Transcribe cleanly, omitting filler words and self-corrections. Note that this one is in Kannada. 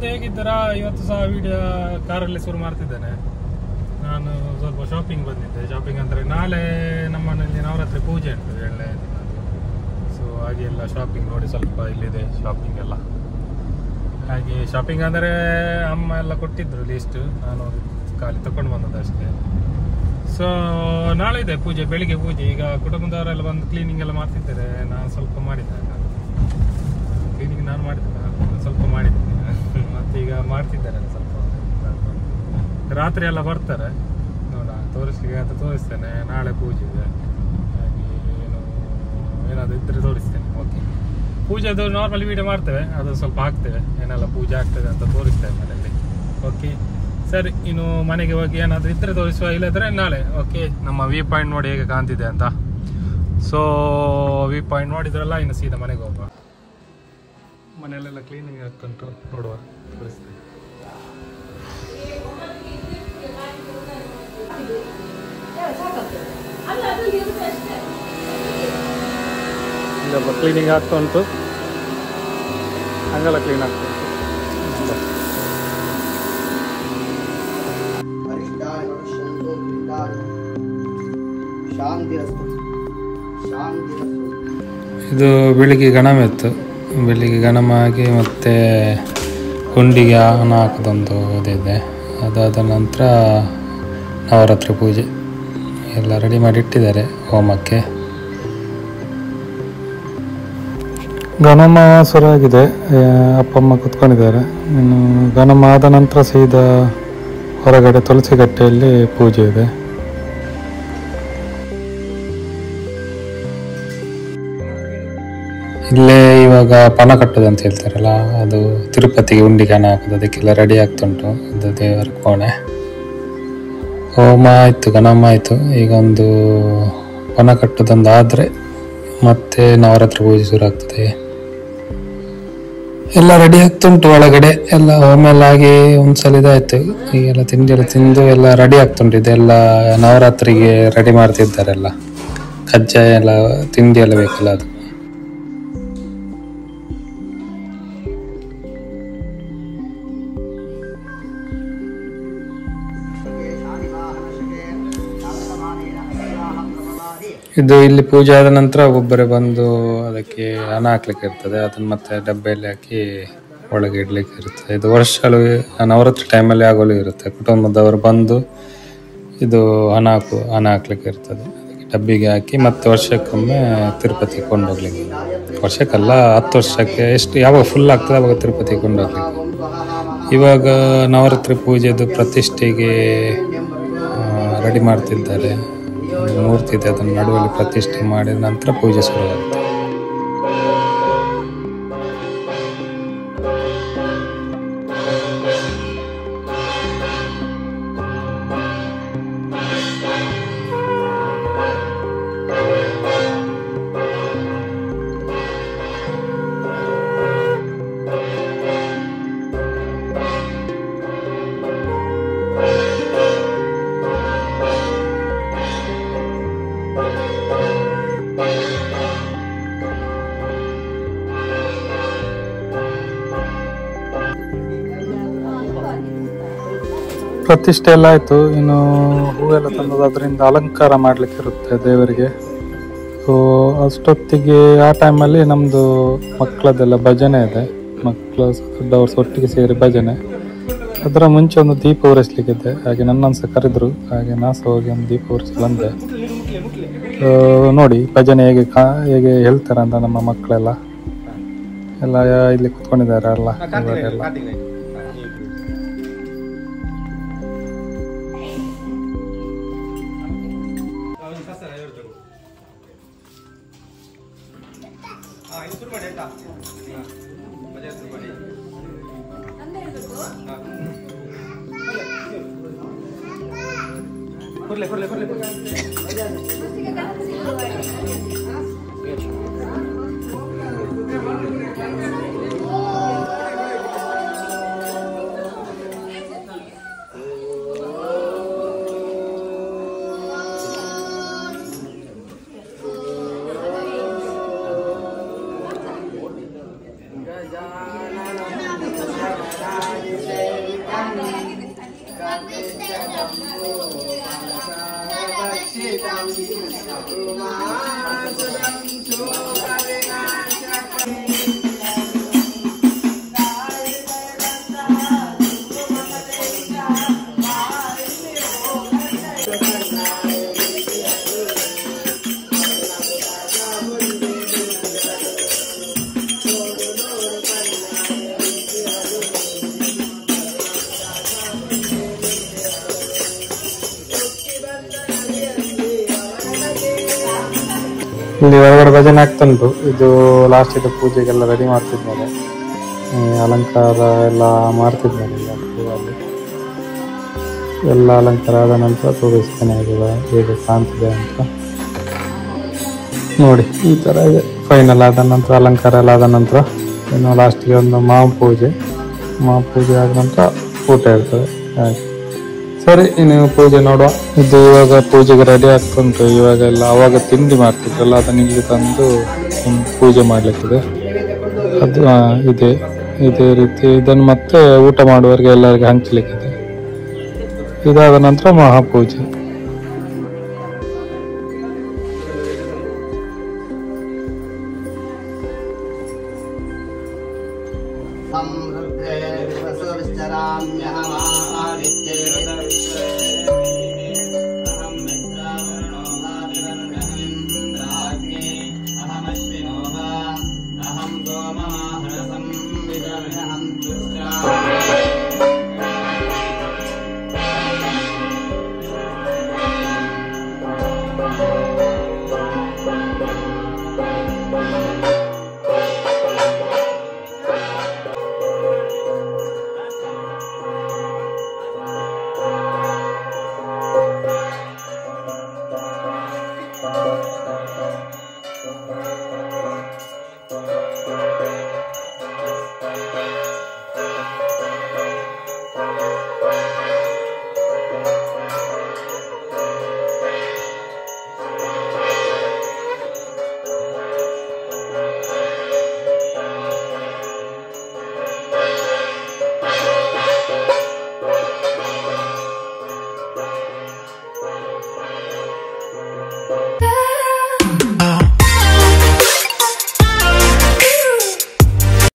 ಮತ್ತೆ ಹೇಗಿದ್ದೀರಾ? ಇವತ್ತು ಸಹ ವಿಡಿಯೋ ಕಾರಲ್ಲಿ ಶುರು ಮಾಡ್ತಿದ್ದೇನೆ. ನಾನು ಸ್ವಲ್ಪ ಶಾಪಿಂಗ್ ಬಂದಿದ್ದೆ. ಶಾಪಿಂಗ್ ಅಂದರೆ ನಾಳೆ ನಮ್ಮನೇಲಿ ನವರಾತ್ರಿ ಪೂಜೆ ಉಂಟು 7ನೇ ದಿನ. ಸೊ ಹಾಗೆ ಎಲ್ಲ ಶಾಪಿಂಗ್ ನೋಡಿ, ಸ್ವಲ್ಪ ಇಲ್ಲಿದೆ ಶಾಪಿಂಗ್ ಎಲ್ಲ. ಹಾಗೆ ಶಾಪಿಂಗ್ ಅಂದರೆ ಅಮ್ಮ ಎಲ್ಲ ಕೊಟ್ಟಿದ್ರು ಲೀಸ್ಟ್, ನಾನು ಖಾಲಿ ತಗೊಂಡು ಬಂದದ್ದು ಅಷ್ಟೇ. ಸೊ ನಾಳೆ ಇದೆ ಪೂಜೆ, ಬೆಳಿಗ್ಗೆ ಪೂಜೆ. ಈಗ ಕುಟುಂಬದವರೆಲ್ಲ ಬಂದು ಕ್ಲೀನಿಂಗ್ ಎಲ್ಲ ಮಾಡ್ತಿದ್ದಾರೆ. ನಾನು ಸ್ವಲ್ಪ ಮಾಡಿದ್ದೆ, ಕ್ಲೀನಿಂಗ್ ನಾನು ಮಾಡಿದ್ದೆ, ಸ್ವಲ್ಪ ಮಾಡಿದ್ದೀನಿ. ಮತ್ತೆ ಈಗ ಮಾಡ್ತಿದ್ದಾರೆ ಸ್ವಲ್ಪ. ರಾತ್ರಿ ಎಲ್ಲ ಬರ್ತಾರೆ, ನೋಡ ತೋರಿಸ್ಲಿಕ್ಕೆ ಅಂತ ತೋರಿಸ್ತೇನೆ. ನಾಳೆ ಪೂಜೆ ಇದೆ, ಹಾಗೆ ಏನಾದರೂ ಇದ್ರೆ ತೋರಿಸ್ತೇನೆ. ಓಕೆ, ಪೂಜೆದು ನಾರ್ಮಲ್ ವಿಡಿಯೋ ಮಾಡ್ತೇವೆ, ಅದು ಸ್ವಲ್ಪ ಹಾಕ್ತೇವೆ, ಏನೆಲ್ಲ ಪೂಜೆ ಆಗ್ತದೆ ಅಂತ ತೋರಿಸ್ತೇವೆ ಮನೆಯಲ್ಲಿ. ಓಕೆ ಸರಿ, ಇನ್ನು ಮನೆಗೆ ಹೋಗಿ ಏನಾದರೂ ಇದ್ರೆ ತೋರಿಸುವ, ಇಲ್ಲದ್ರೆ ನಾಳೆ. ಓಕೆ, ನಮ್ಮ ವ್ಯೂ ಪಾಯಿಂಟ್ ನೋಡಿ ಹೇಗೆ ಕಾಣ್ತಿದೆ ಅಂತ. ಸೊ ವ್ಯೂ ಪಾಯಿಂಟ್ ನೋಡಿದ್ರಲ್ಲ, ಇನ್ನು ಸೀದಾ ಮನೆಗೆ ಹೋಗುವ. ಮನೆಯಲ್ಲೆಲ್ಲ ಕ್ಲೀನಿಂಗ್ ಆಗ್ತುಂಟು, ನೋಡುವ ತೋರಿಸ್ತೇನೆ. ಕ್ಲೀನಿಂಗ್ ಆಗ್ತಾ ಉಂಟು, ಹಂಗೆಲ್ಲ ಕ್ಲೀನ್ ಆಗ್ತಾ ಉಂಟು. ಇದು ಬೆಳಿಗ್ಗೆ ಗಣಮ ಇತ್ತು, ಬೆಳಿಗ್ಗೆ ಗಣಮ ಆಗಿ ಮತ್ತೆ ಹುಂಡಿಗೆ ಹಣ ಹಾಕೋದೊಂದು ಇದಿದೆ. ಅದಾದ ನಂತರ ನವರಾತ್ರಿ ಪೂಜೆ ಎಲ್ಲ ರೆಡಿ ಮಾಡಿ ಇಟ್ಟಿದ್ದಾರೆ ಹೋಮಕ್ಕೆ. ಗಣಮ ಶುರು ಆಗಿದೆ, ಅಪ್ಪ ಅಮ್ಮ ಕೂತ್ಕೊಂಡಿದ್ದಾರೆ. ಇನ್ನು ಗಣಮ ಆದ ನಂತರ ಸೀದಾ ಹೊರಗಡೆ ತುಳಸಿ ಕಟ್ಟೆಯಲ್ಲಿ ಪೂಜೆ ಇದೆ. ಇಲ್ಲೇ ಇವಾಗ ಪಣ ಕಟ್ಟೋದು ಅಂತ ಹೇಳ್ತಾರಲ್ಲ, ಅದು ತಿರುಪತಿಗೆ ಉಂಡಿಗೆ ಹಣ ಹಾಕೋದು, ಅದಕ್ಕೆಲ್ಲ ರೆಡಿ ಆಗ್ತುಂಟು. ಅದು ದೇವರ ಕೋಣೆ. ಹೋಮ ಆಯಿತು, ಗಣಮ ಆಯಿತು. ಈಗ ಒಂದು ಪಣ ಕಟ್ಟೋದೊಂದು ಆದರೆ ಮತ್ತೆ ನವರಾತ್ರಿ ಪೂಜೆ ಶುರು ಆಗ್ತದೆ. ಎಲ್ಲ ರೆಡಿ ಆಗ್ತುಂಟು ಒಳಗಡೆ. ಎಲ್ಲ ಹೋಮ ಎಲ್ಲ ಆಗಿ ಒಂದ್ಸಲ ಇದಾಯ್ತು. ಈಗೆಲ್ಲ ತಿಂಡಿ ಎಲ್ಲ ತಿಂದು ಎಲ್ಲ ರೆಡಿ ಆಗ್ತುಂಟು. ಇದೆಲ್ಲ ನವರಾತ್ರಿಗೆ ರೆಡಿ ಮಾಡ್ತಿದ್ದಾರೆಲ್ಲ, ಕಜ್ಜಾಯ ಎಲ್ಲ ತಿಂಡಿ ಎಲ್ಲ ಬೇಕಲ್ಲ ಅದು. ಇದು ಇಲ್ಲಿ ಪೂಜೆ ಆದ ನಂತರ ಒಬ್ಬೊಬ್ಬರೇ ಬಂದು ಅದಕ್ಕೆ ಹಣ ಹಾಕ್ಲಿಕ್ಕೆ ಇರ್ತದೆ. ಅದನ್ನು ಮತ್ತೆ ಡಬ್ಬೆಯಲ್ಲಿ ಹಾಕಿ ಒಳಗೆ ಇಡ್ಲಿಕ್ಕೆ ಇರ್ತದೆ. ಇದು ವರ್ಷಗಳು ನವರಾತ್ರಿ ಟೈಮಲ್ಲಿ ಆಗೋಲು ಇರುತ್ತೆ. ಕುಟುಂಬದವರು ಬಂದು ಇದು ಹಣ ಹಾಕ್ಲಿಕ್ಕೆ ಇರ್ತದೆ. ಅದಕ್ಕೆ ಡಬ್ಬಿಗೆ ಹಾಕಿ ಮತ್ತೆ ವರ್ಷಕ್ಕೊಮ್ಮೆ ತಿರುಪತಿಗೆ ಕೊಂಡೋಗ್ಲಿಕ್ಕೆ. ವರ್ಷಕ್ಕಲ್ಲ, 10 ವರ್ಷಕ್ಕೆ ಎಷ್ಟು ಯಾವಾಗ ಫುಲ್ ಆಗ್ತದೆ ಆವಾಗ ತಿರುಪತಿಗೆ ಕೊಂಡೋಗ್ಲಿಕ್ಕೆ. ಇವಾಗ ನವರಾತ್ರಿ ಪೂಜೆದು ಪ್ರತಿಷ್ಠೆಗೆ ರೆಡಿ ಮಾಡ್ತಿದ್ದಾರೆ. ಮೂರ್ತಿ ಇದೆ, ಅದನ್ನು ನಡುವಲ್ಲಿ ಪ್ರತಿಷ್ಠೆ ಮಾಡಿದ ನಂತರ ಪೂಜೆ ಶುರುವಾಗುತ್ತೆ. ಪ್ರತಿಷ್ಠೆ ಎಲ್ಲ ಆಯಿತು. ಇನ್ನು ಹೂವೆಲ್ಲ ತಂದದ್ದು ಅದರಿಂದ ಅಲಂಕಾರ ಮಾಡಲಿಕ್ಕೆ ಇರುತ್ತೆ ದೇವರಿಗೆ. ಸೊ ಅಷ್ಟೊತ್ತಿಗೆ ಆ ಟೈಮಲ್ಲಿ ನಮ್ಮದು ಮಕ್ಕಳದೆಲ್ಲ ಭಜನೆ ಇದೆ, ಮಕ್ಕಳು ದೊಡ್ಡವರು ಒಟ್ಟಿಗೆ ಸೇರಿ ಭಜನೆ. ಅದರ ಮುಂಚೆ ಒಂದು ದೀಪ ಉರಿಸ್ಲಿಕ್ಕಿದೆ. ಹಾಗೆ ನನ್ನನ್ನು ಸಹ ಕರೆದ್ರು, ಹಾಗೆ ನಾ ಸಹ ಹೋಗಿ ಒಂದು ದೀಪ ಉರಿಸಿ ಬಂದೆ. ನೋಡಿ ಭಜನೆ ಹೇಗೆ ಹೇಳ್ತಾರೆ ಅಂತ ನಮ್ಮ ಮಕ್ಕಳೆಲ್ಲ ಎಲ್ಲ ಇಲ್ಲಿ ಕುತ್ಕೊಂಡಿದ್ದಾರೆ ಅಲ್ಲ ಇವರೆಲ್ಲ. ಇಲ್ಲಿ ಹೊರಗಡೆ ಭಜನೆ ಆಗ್ತಾ ಉಂಟು. ಇದು ಲಾಸ್ಟ್ ಇದು ಪೂಜೆಗೆಲ್ಲ ರೆಡಿ ಮಾಡ್ತಿದ್ದಾರೆ, ಅಲಂಕಾರ ಎಲ್ಲ ಮಾಡ್ತಿದ್ದಾರೆ. ಅಲ್ಲಿ ಎಲ್ಲ ಅಲಂಕಾರ ಆದ ನಂತರ ತೋರಿಸ್ತಾನೆ ಆಗಿದೆ ಹೇಗೆ ಕಾಣ್ತಿದೆ ಅಂತ ನೋಡಿ. ಈ ಥರ ಇದೆ. ಫೈನಲ್ ಆದ ನಂತರ ಅಲಂಕಾರ ಎಲ್ಲ ಆದ ನಂತರ ಇನ್ನು ಲಾಸ್ಟಿಗೆ ಒಂದು ಮಾವು ಪೂಜೆ ಆದ ನಂತರ ಊಟ ಇರ್ತದೆ. ಹಾಗೆ ಸರಿ, ಇನ್ನು ಪೂಜೆ ನೋಡುವ. ಇದು ಇವಾಗ ಪೂಜೆಗೆ ರೆಡಿ ಆಗ್ತುಂಟು. ಇವಾಗೆಲ್ಲ ಅವಾಗ ತಿಂಡಿ ಮಾಡ್ತಿದ್ರಲ್ಲ, ಅದನ್ನ ಇಲ್ಲಿ ತಂದು ಪೂಜೆ ಮಾಡ್ಲಿಕ್ಕಿದೆ. ಅದು ಇದೇ ರೀತಿ ಇದನ್ನು ಮತ್ತೆ ಊಟ ಮಾಡುವವರಿಗೆ ಎಲ್ಲರಿಗೆ ಹಂಚಲಿಕ್ಕಿದೆ. ಇದಾದ ನಂತರ ಮಹಾಪೂಜೆ.